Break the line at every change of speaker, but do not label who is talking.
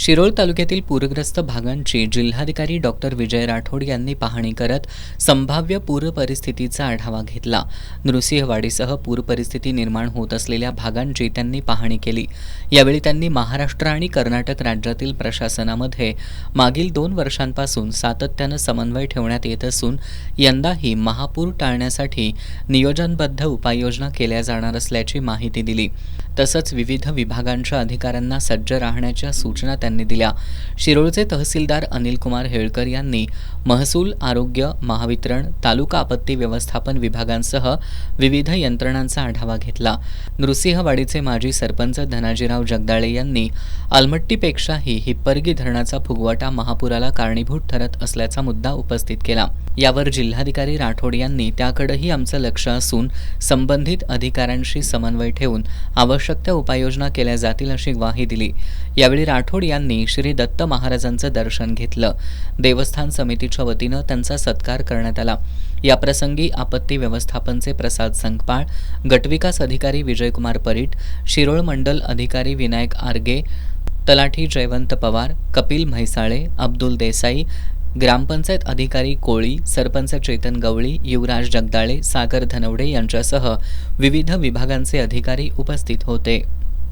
शिरोळ तालुक्यातील पूरग्रस्त भागांची जिल्हाधिकारी डॉक्टर विजय राठोड यांनी पाहणी करत संभाव्य पूर परिस्थितीचा आढावा घेतला। नृसिंहवाडीसह पूर परिस्थिती निर्माण होत असलेल्या भागांची त्यांनी पाहणी केली। यावेळी त्यांनी महाराष्ट्र आणि कर्नाटक राज्यातील प्रशासनामध्ये मागील 2 वर्षांपासून सातत्याने समन्वय ठेवण्यात येत असून यंदाही महापूर टाळण्यासाठी नियोजनबद्ध उपाययोजना केल्या जाणार असल्याची माहिती दिली। तसंच विविध विभागांच्या अधिकाऱ्यांना सज्ज राहण्याच्या सूचना त्यांनी दिल्या। शिरोळचे तहसीलदार अनिल कुमार हेळकर यांनी महसूल, आरोग्य, महावितरण, तालुका आपत्ती व्यवस्थापन विभागांसह विविध यंत्रणांचा आढावा घेतला। नृसिंहवाडीचे माजी सरपंच धनाजीराव जगदाळे यांनी अलमट्टीपेक्षाही हिप्परगी धरणाचा फुगवटा महापुराला कारणीभूत ठरत असल्याचा मुद्दा उपस्थित केला। यावर जिल्हाधिकारी राठोड यांनी त्याकडेही आमचं लक्ष असून संबंधित अधिकाऱ्यांशी समन्वय ठेवून आवश्यक त्या उपाययोजना केल्या जातील अशी ग्वाही दिली। यावेळी राठोड यांनी श्री दत्त महाराजांचं दर्शन घेतलं। देवस्थान समितीच्या वतीनं त्यांचा सत्कार करण्यात आला। याप्रसंगी आपत्ती व्यवस्थापनचे प्रसाद संकपाळ, गटविकास अधिकारी विजयकुमार परीट, शिरोळ मंडल अधिकारी विनायक आर्गे, तलाठी जयवंत पवार, कपिल म्हैसाळे, अब्दुल देसाई, ग्रामपंचायत अधिकारी कोळी, सरपंच चेतन गवळी, युवराज जगदाळे, सागर धनवडे यांच्यासह विविध विभागांचे अधिकारी उपस्थित होते।